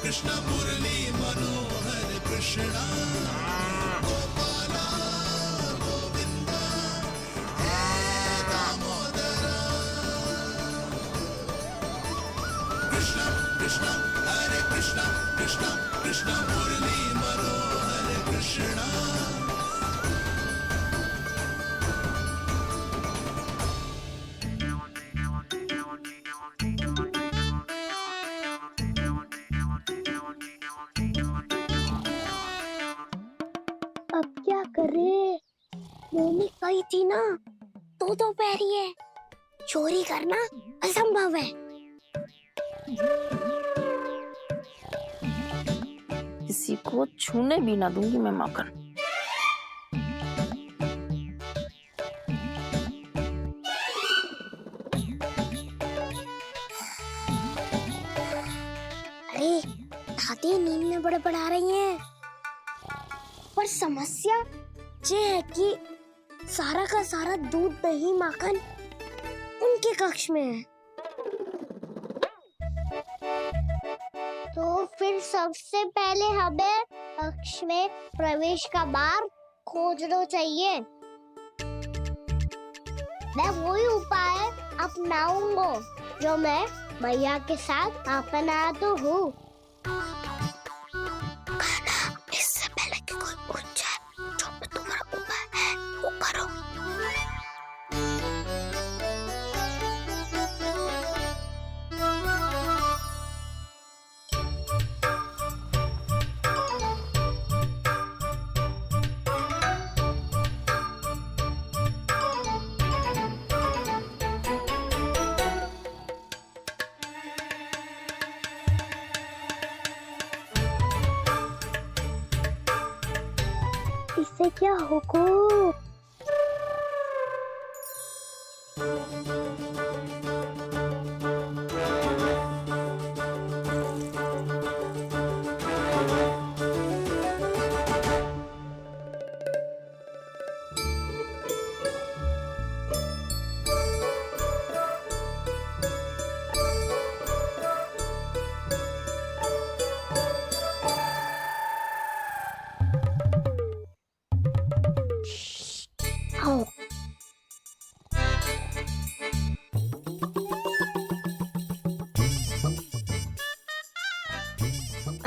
कृष्ण मुरली मनोहर कृष्णा गोपाला गोविंदा हे दामोदरा कृष्ण कृष्ण हरे कृष्ण कृष्ण कृष्ण मुरली मनोहर कृष्णा अब क्या करे? मम्मी कही थी ना, तो पैरी है, चोरी करना असंभव है। किसी को छूने भी ना दूंगी मैं माखन। अरे दादी नींद में बड़बड़ा रही हैं। पर समस्या ये है कि सारा का सारा दूध दही माखन उनके कक्ष में है। तो फिर सबसे पहले हमें कक्ष में प्रवेश का मार्ग खोजना चाहिए। मैं वही उपाय अपनाऊंगा जो मैं भैया के साथ अपना तो हूँ। इससे पहले कि कोई पूछ जाए, जो भी तुम्हारा उपाय है वो करो। इससे क्या होगा? आओ।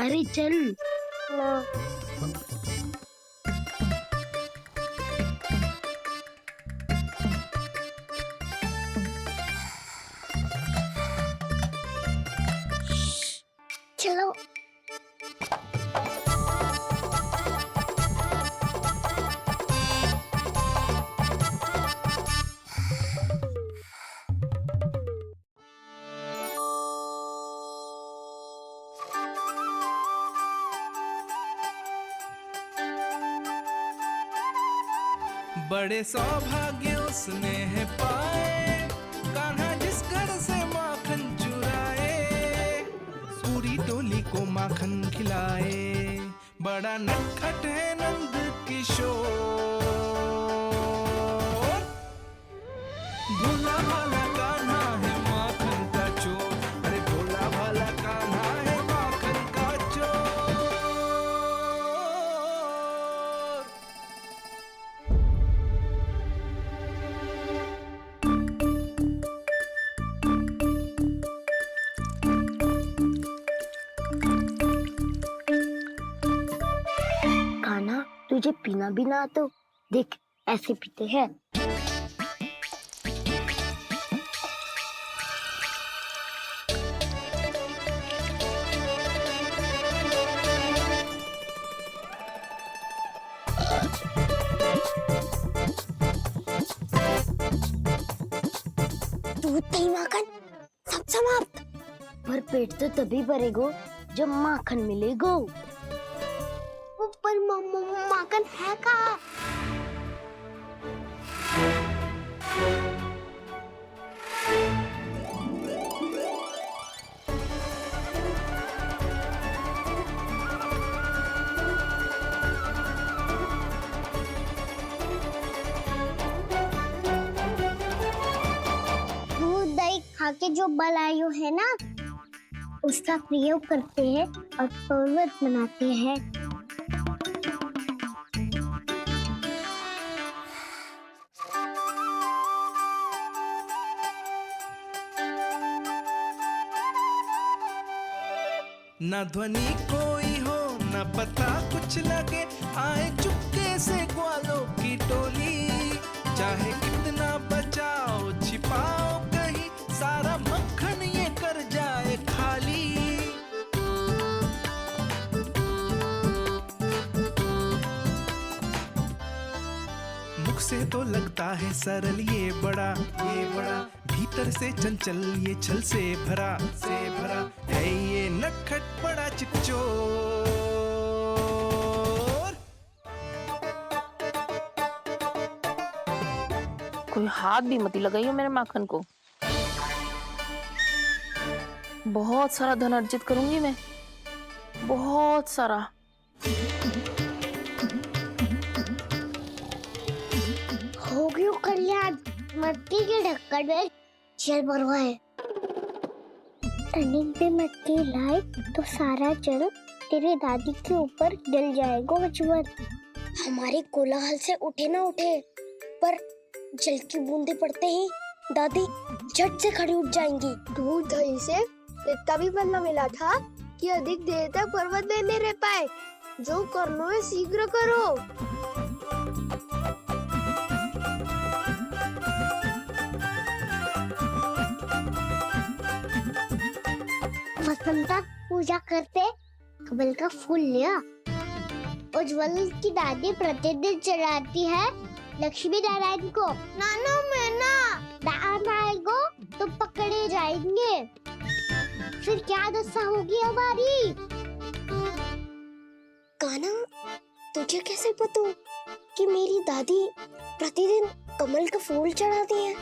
अरे चल ना। चलो। बड़े सौभाग्य उसने है पाए, कान्हा जिस घर से माखन चुराए, पूरी टोली को माखन खिलाए। बड़ा नटखट है नंद किशोर, भोला भाला कान्हा है माखन का चोर। अरे भोला भाला कान्हा है माखन का चोर। खाना तुझे पीना भी ना तो देख ऐसे पीते हैं। दूध दही माखन सब समाप्त। पर पेट तो तभी भरेगो जब माखन मिलेगो। पर माखन है कहाँ? दूध दही खा के जो बल आयु है ना, उसका प्रयोग करते हैं और पर्वत बनाते हैं। न ध्वनि कोई हो न पता कुछ लगे, आए चुपके से ग्वालों की टोली। चाहे कितना बचाओ छिपाओ कहीं, सारा मक्खन ये कर जाए खाली। मुख से तो लगता है सरल ये बड़ा भीतर से चंचल ये छल से भरा है ये नटखट बड़ा चिच्चोर। कोई हाथ भी मत लगाइए मेरे माखन को। बहुत सारा धन अर्जित करूंगी मैं, बहुत सारा। हो गयो कल्याण, मट्टी के ढक्कन में जल भरवा है। टर्निंग पे मट्टी लाए तो सारा जल तेरे दादी के ऊपर डल जाएगा बचवन। हमारे कोलाहल से उठे ना उठे, पर जल की बूंदे पड़ते ही दादी झट से खड़ी उठ जाएंगी। दूध दही से इतना भी बनना मिला था कि अधिक देर तक पर्वत में नहीं रह पाए। जो करना है शीघ्र करो। वसंता पूजा करते कमल का फूल लिया। उज्ज्वल की दादी प्रतिदिन चढ़ाती है लक्ष्मी नारायण को। नाना मैं ना दान आएगा तो पकड़े जाएंगे, फिर क्या दशा होगी हमारी। कान्हा, तुझे कैसे पता कि मेरी दादी प्रतिदिन कमल का फूल चढ़ाती है?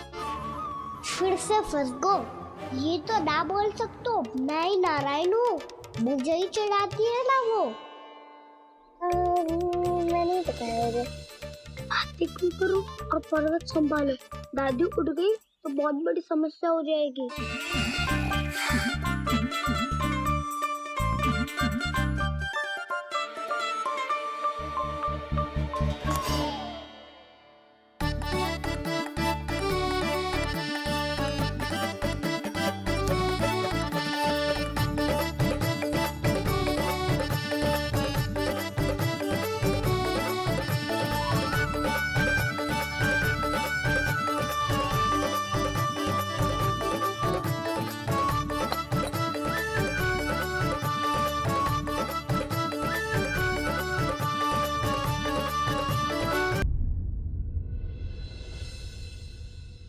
फिर से फंस गो। ये तो ना बोल सकतो, मैं ही नारायण हूँ, मुझे ही चढ़ाती है ना वो। मैंने बताया रे। आरती क्यों करो और पर्वत संभालो। दादी उठ गई तो बहुत बड़ी समस्या हो जाएगी।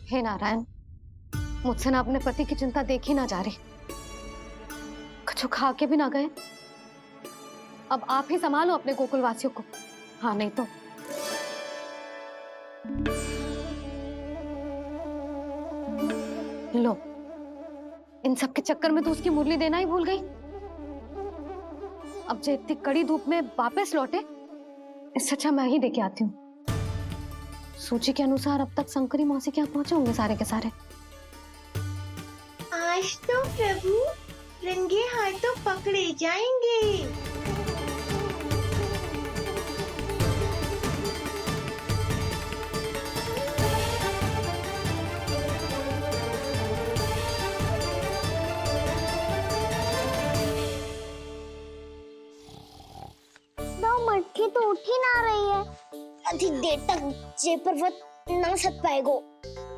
हे नारायण, मुझसे ना अपने पति की चिंता देखी ना जा रही। कुछ खा के भी ना गए। अब आप ही संभालो अपने गोकुल वासियों को। हाँ नहीं तो लो, इन सब के चक्कर में तो उसकी मुरली देना ही भूल गई। अब जो इतनी कड़ी धूप में वापस लौटे, इससे अच्छा मैं ही देके आती हूँ। सूची के अनुसार अब तक शंकरी मौसी के यहाँ पहुंचे होंगे सारे के सारे। आज तो प्रभु रंगे हाथों पकड़े जाएंगे। मट्टी तो उठ ही ना रही है। अधिक देर तक जे पर्वत ना सक पाएगो।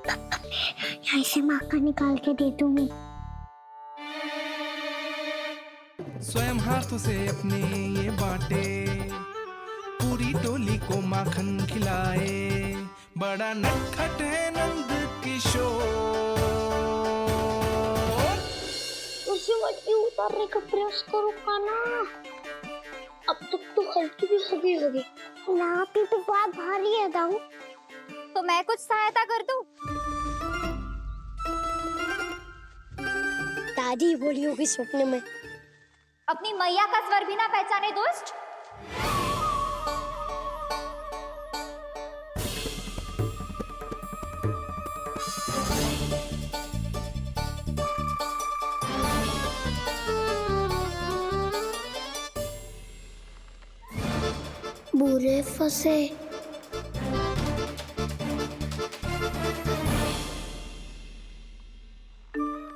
यहाँ से माखन निकाल के दे दूंगी। स्वयं हाथों से अपने ये बांटे, पूरी टोली को माखन खिलाए। बड़ा नटखट है नंद किशोर। उसे मट्टी उतारने का प्रयास करो कान्हा। अब तक तो हल्की भी होगी। ना भी तो बहुत भारी है दाऊ। तो मैं कुछ सहायता कर दूं? दादी बोली होगी स्वप्न में। अपनी मैया का स्वर भी ना पहचाने दुष्ट। बुरे फंसे।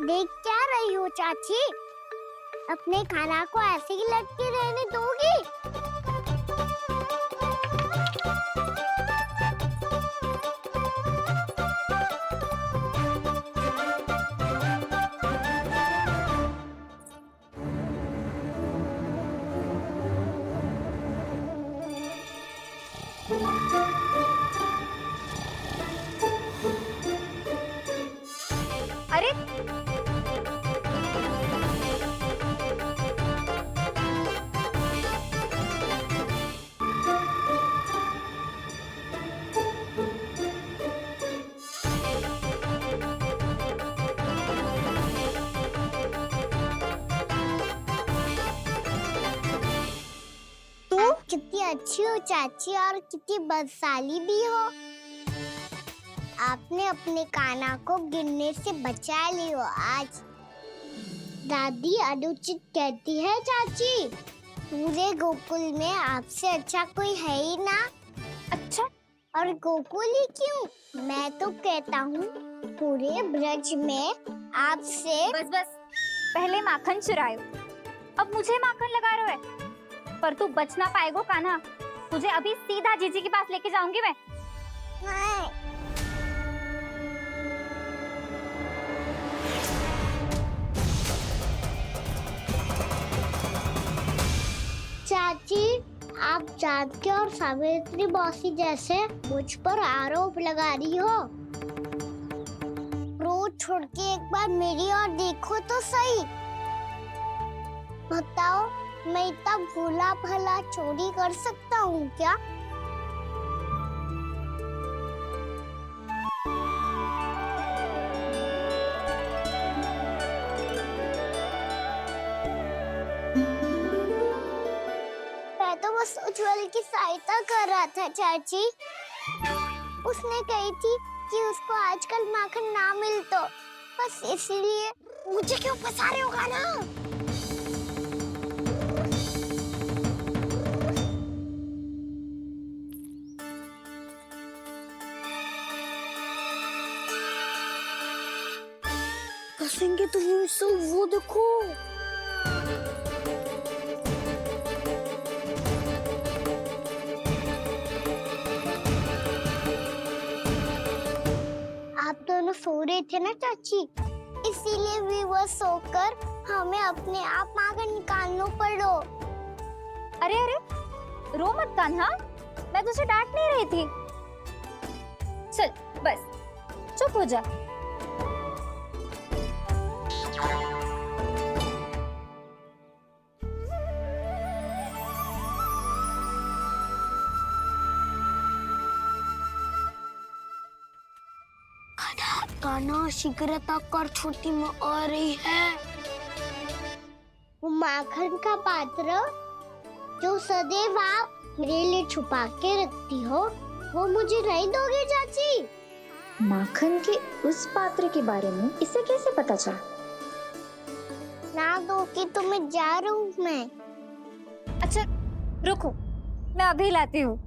देख क्या रही हो चाची? अपने खाना को ऐसे ही लटके रहने दोगी? अरे आप कितनी अच्छी हो चाची और कितनी बदसाली भी हो। आपने अपने काना को गिरने से बचा ली हो आज। दादी अनुचित कहती है चाची, पूरे गोकुल में आपसे अच्छा कोई है ही ना। अच्छा, और गोकुल ही क्यों, मैं तो कहता हूँ पूरे ब्रज में आपसे। बस बस, पहले माखन चुरायो, अब मुझे माखन लगा रहे हो। पर तू बच ना पाएगो कान्हा, तुझे अभी सीधा जीजी के पास लेके जाऊंगी मैं। चाची, आप जानकी और सावित्री मौसी जैसे मुझ पर आरोप लगा रही हो। रोज छोड़ के एक बार मेरी ओर देखो तो सही। बताओ, मैं इतना भोला भला चोरी कर सकता हूँ क्या? मैं तो बस उज्जवल की सहायता कर रहा था चाची। उसने कही थी कि उसको आजकल माखन ना मिल तो बस इसलिए। मुझे क्यों फंसा रहे हो ना? फंसेंगे तो वो देखो। आप दोनों सो रहे थे ना चाची, इसीलिए वीवर सोकर हमें अपने आप माखन निकालना पड़ो। अरे अरे, रो मत कान्हा, मैं तुझे डांट नहीं रही थी। चल बस चुप हो जा। कान्हा शीघ्रता कर, छोटी में आ रही है। वो माखन का पात्र जो सदैव आप मेरे लिए छुपा के रखती हो, वो मुझे नहीं दोगे चाची? माखन के उस पात्र के बारे में इसे कैसे पता चला? ना दोगी तो मैं जा रहा हूँ मैं। अच्छा रुको, मैं अभी लाती हूँ।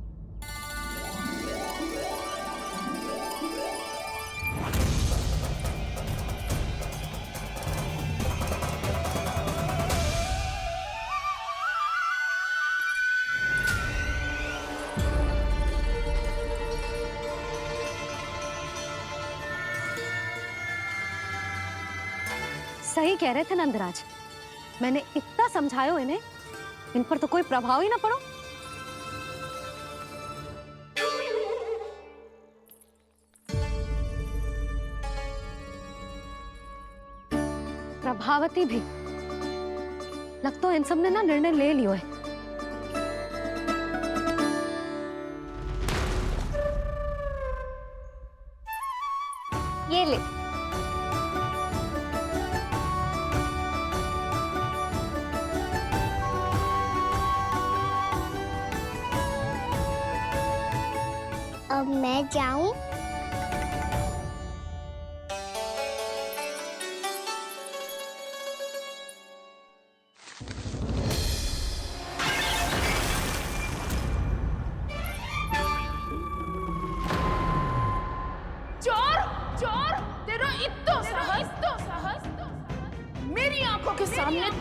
सही कह रहे थे नंदराज, मैंने इतना समझायो इन्हें, इन पर तो कोई प्रभाव ही ना पड़ो। प्रभावती भी लगता है इन सब ने ना निर्णय ले लियो है। ये ले। अब मैं जाऊं?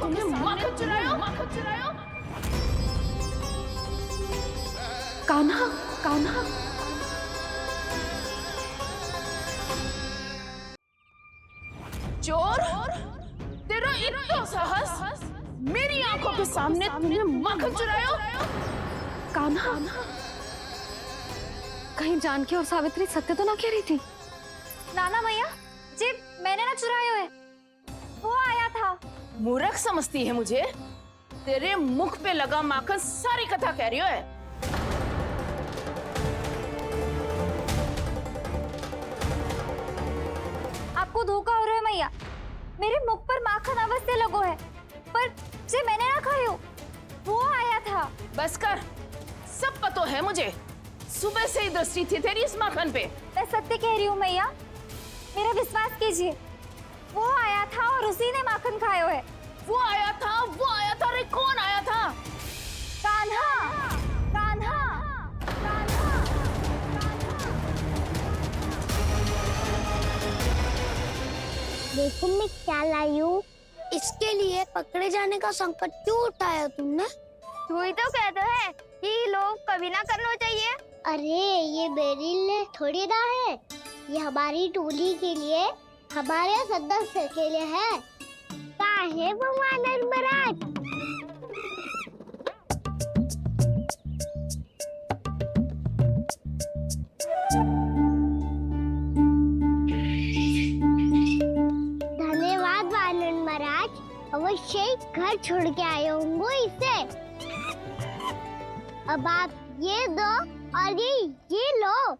तुमने माखन चुराया? कान्हा, कान्हा। चोर, तेरा इतना साहस, मेरी आंखों के सामने तुमने माखन चुराया? कान्हा, कहीं जानकी और सावित्री सत्य तो ना कह रही थी? नाना मैया जी, मैंने ना चुराया है, वो आया था। मूर्ख समझती है मुझे? तेरे मुख पे लगा माखन सारी कथा कह रही है। आपको धोखा हो रहा है मैया, मेरे मुख पर माखन अवश्य लगो है, पर जे मैंने ना खायो, वो आया था। बस कर, सब पता है मुझे। सुबह से ही दृष्टि थी तेरी इस माखन पे। मैं सत्य कह रही हूँ मैया, मेरा विश्वास कीजिए। वो आया था और उसी ने माखन खायो है। वो आया था। अरे कौन आया था? कान्हा, कान्हा, कान्हा। देखो मैं क्या लाई हूँ। इसके लिए पकड़े जाने का संकट क्यों उठाया तुमने? तू ही तो कहता है कि लोग कभी ना करना चाहिए। अरे ये मेरे लिए थोड़ी ना है, ये हमारी टोली के लिए, हमारे सदस्य के लिए है। काहे भगवान महाराज? धन्यवाद वानर महाराज, अवश्य घर छोड़ के आए होंगे इसे। अब आप ये दो और ये लो।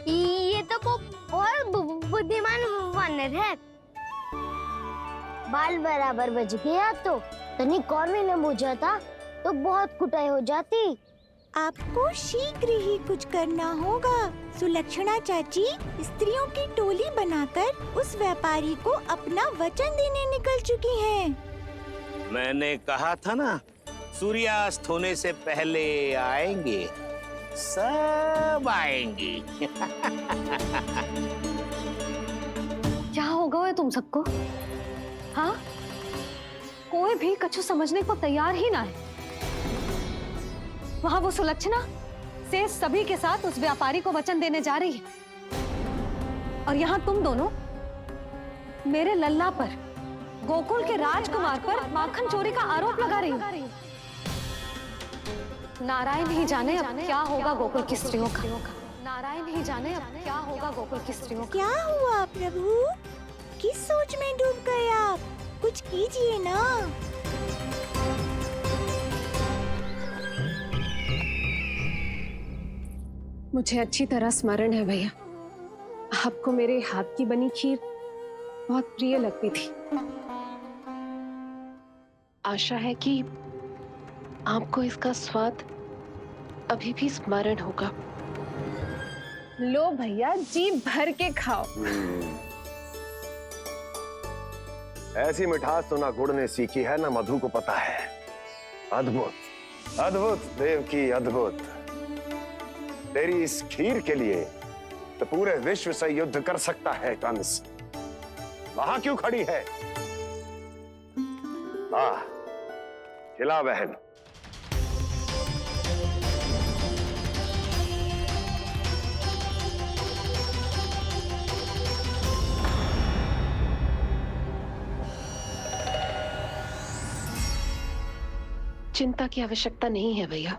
ये तो बहुत बुद्धिमान वानर है। बाल बराबर बज गया तो तनिक और मैंने बुझा था तो बहुत कुटाई हो जाती। आपको शीघ्र ही कुछ करना होगा। सुलक्षणा चाची स्त्रियों की टोली बनाकर उस व्यापारी को अपना वचन देने निकल चुकी हैं। मैंने कहा था ना, सूर्यास्त होने से पहले आएंगे, सब आएंगे। क्या होगा है तुम सबको? हाँ, कोई भी कछु समझने को तैयार ही ना है। वहां वो सुलक्षणा से सभी के साथ उस व्यापारी को वचन देने जा रही है, और यहाँ तुम दोनों मेरे लल्ला पर, गोकुल के राजकुमार पर माखन चोरी का आरोप लगा रही हो। नारायण ही जाने अब क्या होगा गोकुल की स्त्रियों का। नारायण ही जाने अब क्या होगा गोकुल की स्त्रियों का। क्या हुआ प्रभु? किस सोच में डूब गए आप? कुछ कीजिए ना। मुझे अच्छी तरह स्मरण है भैया, आपको मेरे हाथ की बनी खीर बहुत प्रिय लगती थी। आशा है कि आपको इसका स्वाद अभी भी स्मरण होगा। लो भैया, जी भर के खाओ। ऐसी मिठास तो ना गुड़ ने सीखी है ना मधु को पता है। अद्भुत, अद्भुत देवकी, अद्भुत। तेरी इस खीर के लिए तो पूरे विश्व से युद्ध कर सकता है कंस। वहां क्यों खड़ी है? खिला बहन। चिंता की आवश्यकता नहीं है भैया,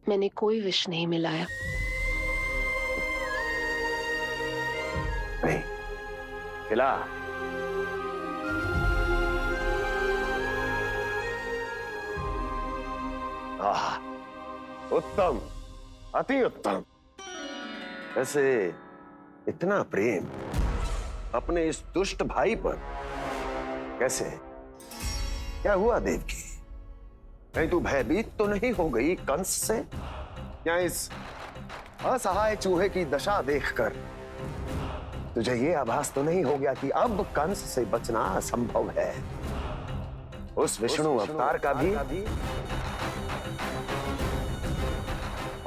मैंने कोई विष नहीं मिलाया। नहीं, खिला। उत्तम, अति उत्तम। वैसे इतना प्रेम अपने इस दुष्ट भाई पर कैसे? क्या हुआ देवकी? कहीं तू भयभीत तो नहीं हो गई कंस से? या इस असहाय चूहे की दशा देखकर तुझे ये आभास तो नहीं हो गया कि अब कंस से बचना असंभव है? उस विष्णु अवतार का भी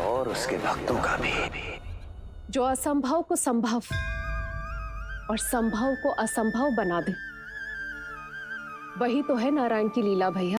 और उसके भक्तों का भी जो असंभव को संभव और संभव को असंभव बना दे। वही तो है नारायण की लीला भैया।